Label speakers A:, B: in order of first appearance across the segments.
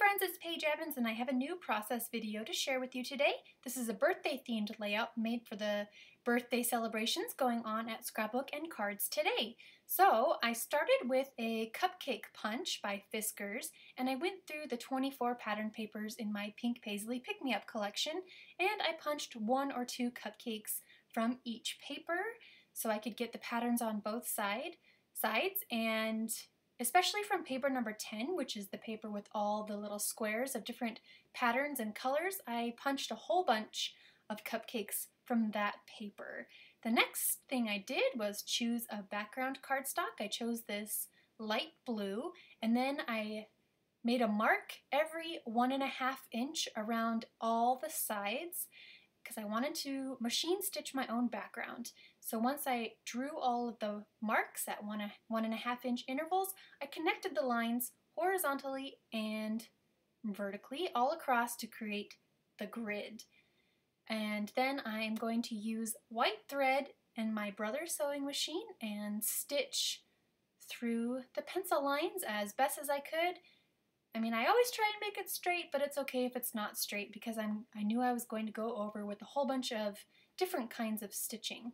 A: friends, it's Paige Evans and I have a new process video to share with you today. This is a birthday themed layout made for the birthday celebrations going on at Scrapbook and Cards today. So I started with a cupcake punch by Fiskars and I went through the 24 pattern papers in my Pink Paisley Pick-Me-Up collection and I punched 1 or 2 cupcakes from each paper so I could get the patterns on both sides, and especially from paper number 10, which is the paper with all the little squares of different patterns and colors, I punched a whole bunch of cupcakes from that paper. The next thing I did was choose a background cardstock. I chose this light blue, and then I made a mark every 1.5 inch around all the sides because I wanted to machine stitch my own background. So once I drew all of the marks at 1.5 inch intervals, I connected the lines horizontally and vertically all across to create the grid. And then I'm going to use white thread and my brother's sewing machine and stitch through the pencil lines as best as I could. I mean, I always try and make it straight, but it's okay if it's not straight because I knew I was going to go over with a whole bunch of different kinds of stitching.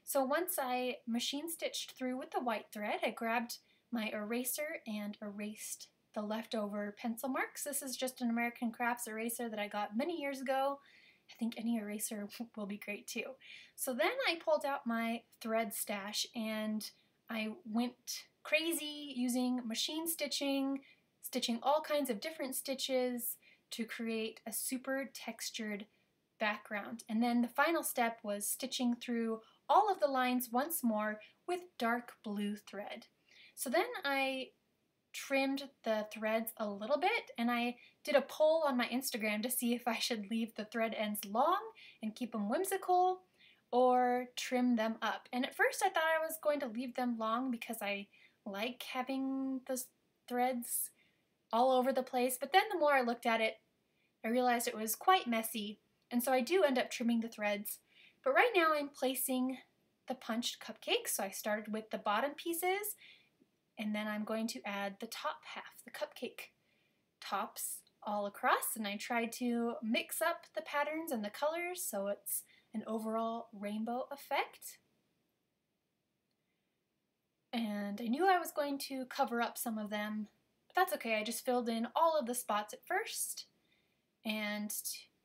A: So once I machine stitched through with the white thread, I grabbed my eraser and erased the leftover pencil marks. This is just an American Crafts eraser that I got many years ago. I think any eraser will be great too. So then I pulled out my thread stash and I went crazy using machine stitching all kinds of different stitches to create a super textured background. And then the final step was stitching through all of the lines once more with dark blue thread. So then I trimmed the threads a little bit and I did a poll on my Instagram to see if I should leave the thread ends long and keep them whimsical or trim them up. And at first I thought I was going to leave them long because I like having those threads all over the place, but then the more I looked at it, I realized it was quite messy, and so I do end up trimming the threads. But right now I'm placing the punched cupcakes, so I started with the bottom pieces, and then I'm going to add the top half, the cupcake tops all across, and I tried to mix up the patterns and the colors so it's an overall rainbow effect. And I knew I was going to cover up some of them, that's okay, I just filled in all of the spots at first, and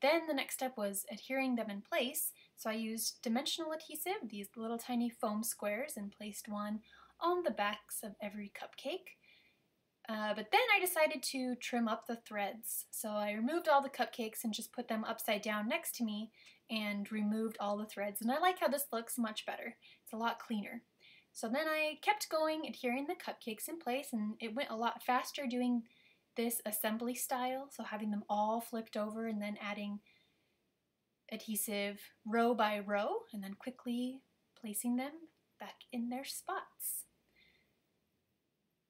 A: then the next step was adhering them in place. So I used dimensional adhesive, these little tiny foam squares, and placed one on the backs of every cupcake. But then I decided to trim up the threads. So I removed all the cupcakes and just put them upside down next to me and removed all the threads. And I like how this looks much better. It's a lot cleaner. So then I kept going, adhering the cupcakes in place, and it went a lot faster doing this assembly style, so having them all flipped over and then adding adhesive row by row, and then quickly placing them back in their spots.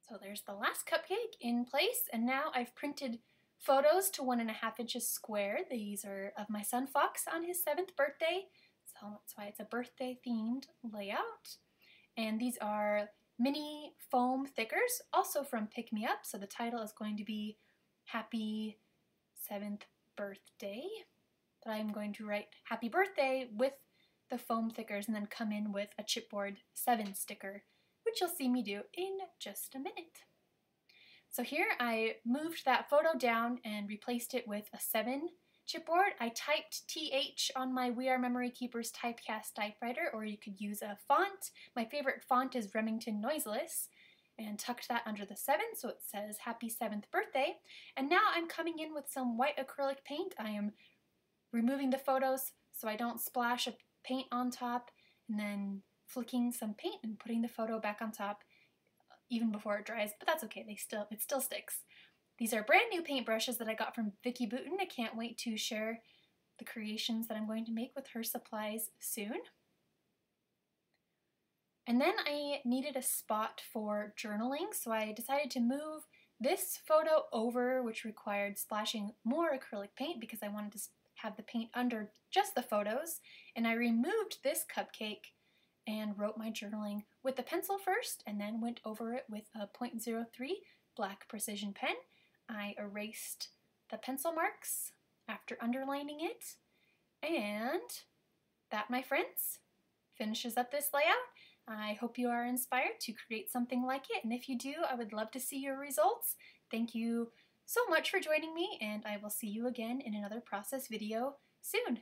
A: So there's the last cupcake in place, and now I've printed photos to 1.5 inches square. These are of my son Fox on his 7th birthday, so that's why it's a birthday themed layout. And these are mini foam thickers, also from Pick Me Up, so the title is going to be Happy 7th Birthday. But I'm going to write Happy Birthday with the foam thickers and then come in with a chipboard 7 sticker, which you'll see me do in just a minute. So here I moved that photo down and replaced it with a 7 chipboard. I typed TH on my We Are Memory Keepers typecast typewriter, or you could use a font. My favorite font is Remington Noiseless, and tucked that under the 7 so it says Happy 7th Birthday. And now I'm coming in with some white acrylic paint. I am removing the photos so I don't splash a paint on top, and then flicking some paint and putting the photo back on top even before it dries, but that's okay, it still sticks. These are brand new paintbrushes that I got from Vicki Booten. I can't wait to share the creations that I'm going to make with her supplies soon. And then I needed a spot for journaling, so I decided to move this photo over, which required splashing more acrylic paint because I wanted to have the paint under just the photos. And I removed this cupcake and wrote my journaling with the pencil first and then went over it with a .03 black precision pen. I erased erased the pencil marks after underlining it. And that, my friends, finishes up this layout. I hope you are inspired to create something like it, and if you do, I would love to see your results. Thank you so much for joining me, and I will see you again in another process video soon.